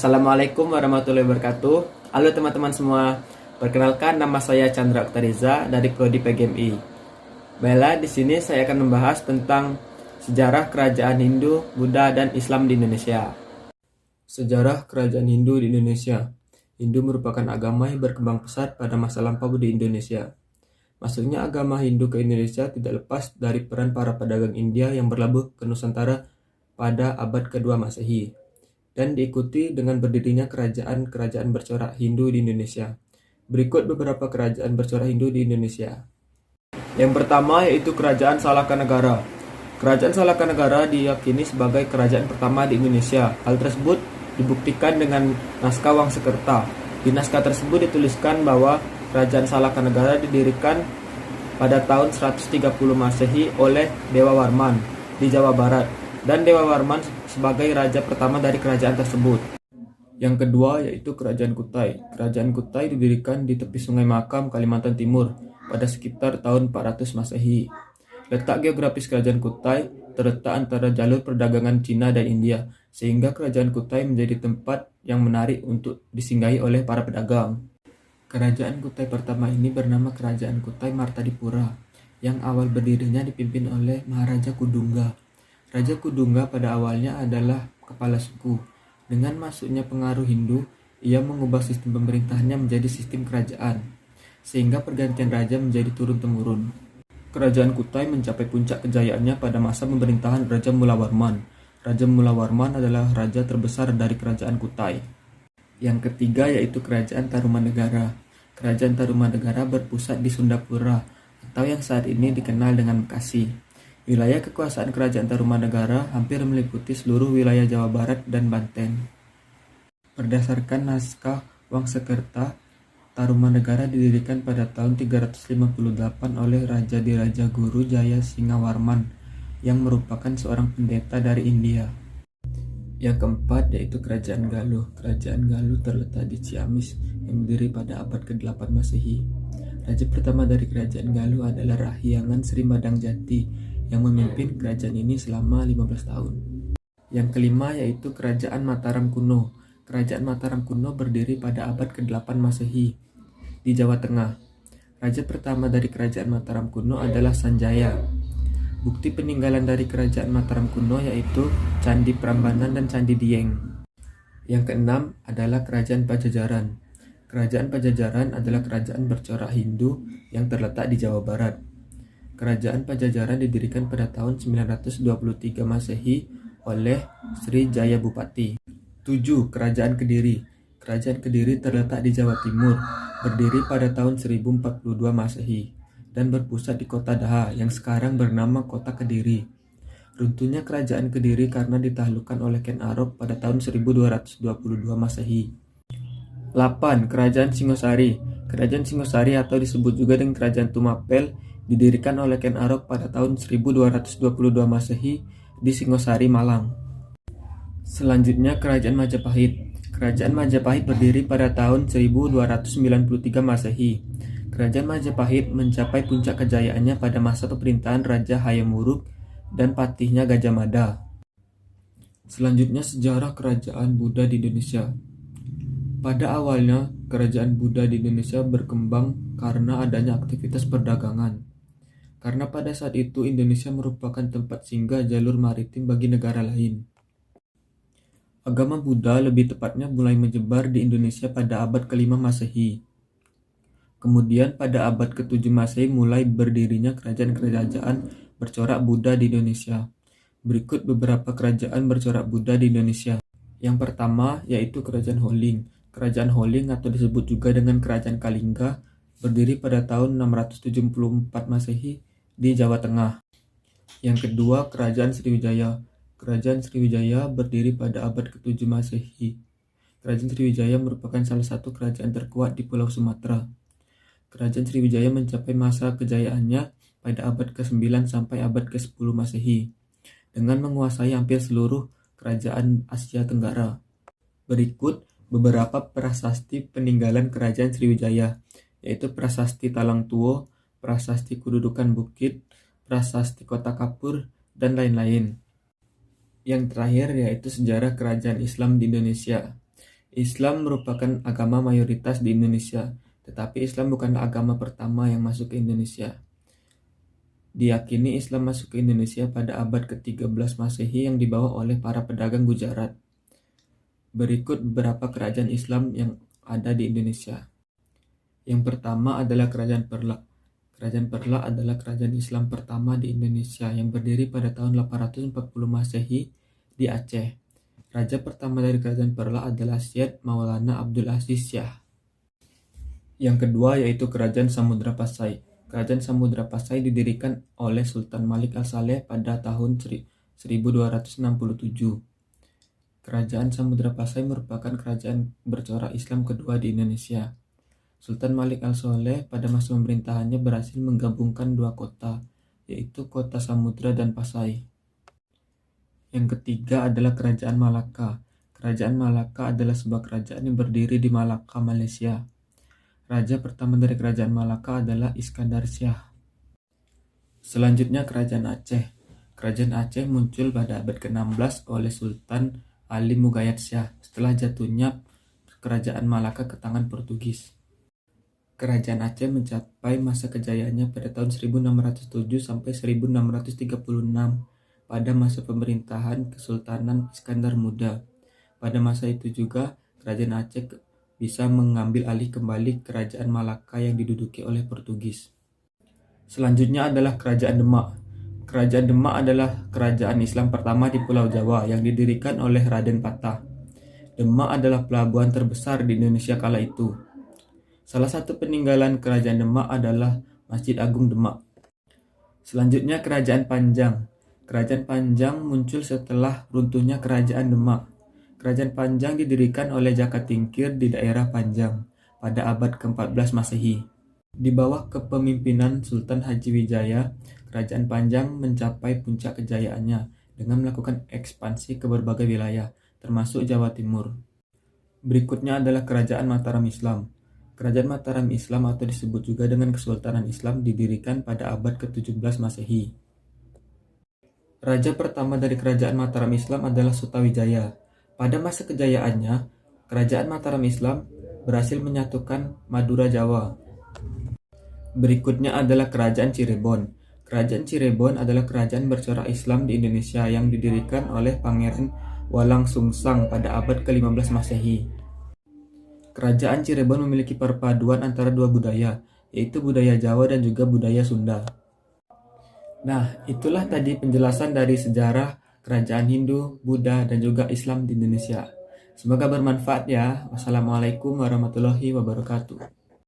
Assalamualaikum warahmatullahi wabarakatuh. Halo teman-teman semua. Perkenalkan, nama saya Chandra Oktariza dari Prodi PGMI. Baiklah, di sini saya akan membahas tentang sejarah kerajaan Hindu, Buddha, dan Islam di Indonesia. Sejarah kerajaan Hindu di Indonesia. Hindu merupakan agama yang berkembang pesat pada masa lampau di Indonesia. Masuknya agama Hindu ke Indonesia tidak lepas dari peran para pedagang India yang berlabuh ke Nusantara pada abad kedua Masehi, dan diikuti dengan berdirinya kerajaan-kerajaan bercorak Hindu di Indonesia. Berikut beberapa kerajaan bercorak Hindu di Indonesia. Yang pertama yaitu Kerajaan Salakanegara. Kerajaan Salakanegara diyakini sebagai kerajaan pertama di Indonesia. Hal tersebut dibuktikan dengan naskah Wangsakerta. Di naskah tersebut dituliskan bahwa Kerajaan Salakanegara didirikan pada tahun 130 Masehi oleh Dewa Warman di Jawa Barat, dan Dewa Warman sebagai raja pertama dari kerajaan tersebut. Yang kedua yaitu Kerajaan Kutai. Kerajaan Kutai didirikan di tepi Sungai Makam, Kalimantan Timur pada sekitar tahun 400 Masehi. Letak geografis Kerajaan Kutai terletak antara jalur perdagangan Cina dan India, sehingga Kerajaan Kutai menjadi tempat yang menarik untuk disinggahi oleh para pedagang. Kerajaan Kutai pertama ini bernama Kerajaan Kutai Martadipura, yang awal berdirinya dipimpin oleh Maharaja Kudungga. Raja Kudungga pada awalnya adalah kepala suku. Dengan masuknya pengaruh Hindu, ia mengubah sistem pemerintahannya menjadi sistem kerajaan, sehingga pergantian raja menjadi turun-temurun. Kerajaan Kutai mencapai puncak kejayaannya pada masa pemerintahan Raja Mulawarman. Raja Mulawarman adalah raja terbesar dari Kerajaan Kutai. Yang ketiga yaitu Kerajaan Tarumanegara. Kerajaan Tarumanegara berpusat di Sundapura, atau yang saat ini dikenal dengan Bekasi. Wilayah kekuasaan Kerajaan Tarumanegara hampir meliputi seluruh wilayah Jawa Barat dan Banten. Berdasarkan naskah Wangsakerta, Tarumanegara didirikan pada tahun 358 oleh Raja Diraja Guru Jaya Singawarman yang merupakan seorang pendeta dari India. Yang keempat yaitu Kerajaan Galuh. Kerajaan Galuh terletak di Ciamis yang berdiri pada abad ke-8 Masehi. Raja pertama dari Kerajaan Galuh adalah Rahyangan Sri Madang Jati yang memimpin kerajaan ini selama 15 tahun. Yang kelima yaitu Kerajaan Mataram Kuno. Kerajaan Mataram Kuno berdiri pada abad ke-8 Masehi di Jawa Tengah. Raja pertama dari Kerajaan Mataram Kuno adalah Sanjaya. Bukti peninggalan dari Kerajaan Mataram Kuno yaitu Candi Prambanan dan Candi Dieng. Yang keenam adalah Kerajaan Pajajaran. Kerajaan Pajajaran adalah kerajaan bercorak Hindu yang terletak di Jawa Barat. Kerajaan Pajajaran didirikan pada tahun 923 Masehi oleh Sri Jaya Bupati. 7. Kerajaan Kediri. Kerajaan Kediri terletak di Jawa Timur, berdiri pada tahun 1042 Masehi dan berpusat di Kota Daha yang sekarang bernama Kota Kediri. Runtuhnya Kerajaan Kediri karena ditaklukkan oleh Ken Arok pada tahun 1222 Masehi. 8. Kerajaan Singosari. Kerajaan Singosari atau disebut juga dengan Kerajaan Tumapel didirikan oleh Ken Arok pada tahun 1222 Masehi di Singosari, Malang. Selanjutnya Kerajaan Majapahit. Kerajaan Majapahit berdiri pada tahun 1293 Masehi. Kerajaan Majapahit mencapai puncak kejayaannya pada masa pemerintahan Raja Hayam Wuruk dan patihnya Gajah Mada. Selanjutnya sejarah Kerajaan Buddha di Indonesia. Pada awalnya, Kerajaan Buddha di Indonesia berkembang karena adanya aktivitas perdagangan. Karena pada saat itu Indonesia merupakan tempat singgah jalur maritim bagi negara lain. Agama Buddha lebih tepatnya mulai menyebar di Indonesia pada abad ke-5 Masehi. Kemudian pada abad ke-7 Masehi mulai berdirinya kerajaan-kerajaan bercorak Buddha di Indonesia. Berikut beberapa kerajaan bercorak Buddha di Indonesia. Yang pertama yaitu Kerajaan Holling. Kerajaan Holling atau disebut juga dengan Kerajaan Kalingga berdiri pada tahun 674 Masehi di Jawa Tengah. Yang kedua Kerajaan Sriwijaya. Kerajaan Sriwijaya berdiri pada abad ke-7 Masehi. Kerajaan Sriwijaya merupakan salah satu kerajaan terkuat di Pulau Sumatera. Kerajaan Sriwijaya mencapai masa kejayaannya pada abad ke-9 sampai abad ke-10 Masehi dengan menguasai hampir seluruh kerajaan Asia Tenggara. Berikut beberapa prasasti peninggalan Kerajaan Sriwijaya, yaitu Prasasti Talang Tuo, Prasasti Kedudukan Bukit, Prasasti Kota Kapur, dan lain-lain. Yang terakhir yaitu sejarah kerajaan Islam di Indonesia. Islam merupakan agama mayoritas di Indonesia, tetapi Islam bukanlah agama pertama yang masuk ke Indonesia. Diyakini Islam masuk ke Indonesia pada abad ke-13 Masehi yang dibawa oleh para pedagang Gujarat. Berikut beberapa kerajaan Islam yang ada di Indonesia. Yang pertama adalah Kerajaan Perla. Kerajaan Perla adalah kerajaan Islam pertama di Indonesia yang berdiri pada tahun 840 Masehi di Aceh. Raja pertama dari Kerajaan Perla adalah Syed Maulana Abdul Aziz Shah. Yang kedua yaitu Kerajaan Samudra Pasai. Kerajaan Samudra Pasai didirikan oleh Sultan Malik Al-Saleh pada tahun 1267. Kerajaan Samudra Pasai merupakan kerajaan bercorak Islam kedua di Indonesia. Sultan Malik Al-Saleh pada masa pemerintahannya berhasil menggabungkan dua kota, yaitu Kota Samudra dan Pasai. Yang ketiga adalah Kerajaan Malaka. Kerajaan Malaka adalah sebuah kerajaan yang berdiri di Malaka, Malaysia. Raja pertama dari Kerajaan Malaka adalah Iskandar Shah. Selanjutnya Kerajaan Aceh. Kerajaan Aceh muncul pada abad ke-16 oleh Sultan Ali Mughayat Shah setelah jatuhnya Kerajaan Malaka ke tangan Portugis. Kerajaan Aceh mencapai masa kejayaannya pada tahun 1607 sampai 1636 pada masa pemerintahan Kesultanan Iskandar Muda. Pada masa itu juga, Kerajaan Aceh bisa mengambil alih kembali Kerajaan Malaka yang diduduki oleh Portugis. Selanjutnya adalah Kerajaan Demak. Kerajaan Demak adalah kerajaan Islam pertama di Pulau Jawa yang didirikan oleh Raden Patah. Demak adalah pelabuhan terbesar di Indonesia kala itu. Salah satu peninggalan Kerajaan Demak adalah Masjid Agung Demak. Selanjutnya Kerajaan Panjang. Kerajaan Panjang muncul setelah runtuhnya Kerajaan Demak. Kerajaan Panjang didirikan oleh Jaka Tingkir di daerah Panjang pada abad ke-14 Masehi. Di bawah kepemimpinan Sultan Haji Wijaya, Kerajaan Panjang mencapai puncak kejayaannya dengan melakukan ekspansi ke berbagai wilayah, termasuk Jawa Timur. Berikutnya adalah Kerajaan Mataram Islam. Kerajaan Mataram Islam atau disebut juga dengan Kesultanan Islam didirikan pada abad ke-17 Masehi. Raja pertama dari Kerajaan Mataram Islam adalah Sutawijaya. Pada masa kejayaannya, Kerajaan Mataram Islam berhasil menyatukan Madura Jawa. Berikutnya adalah Kerajaan Cirebon. Kerajaan Cirebon adalah kerajaan bercorak Islam di Indonesia yang didirikan oleh Pangeran Walang Sungsang pada abad ke-15 Masehi. Kerajaan Cirebon memiliki perpaduan antara dua budaya, yaitu budaya Jawa dan juga budaya Sunda. Nah, itulah tadi penjelasan dari sejarah kerajaan Hindu, Buddha, dan juga Islam di Indonesia. Semoga bermanfaat ya. Wassalamualaikum warahmatullahi wabarakatuh.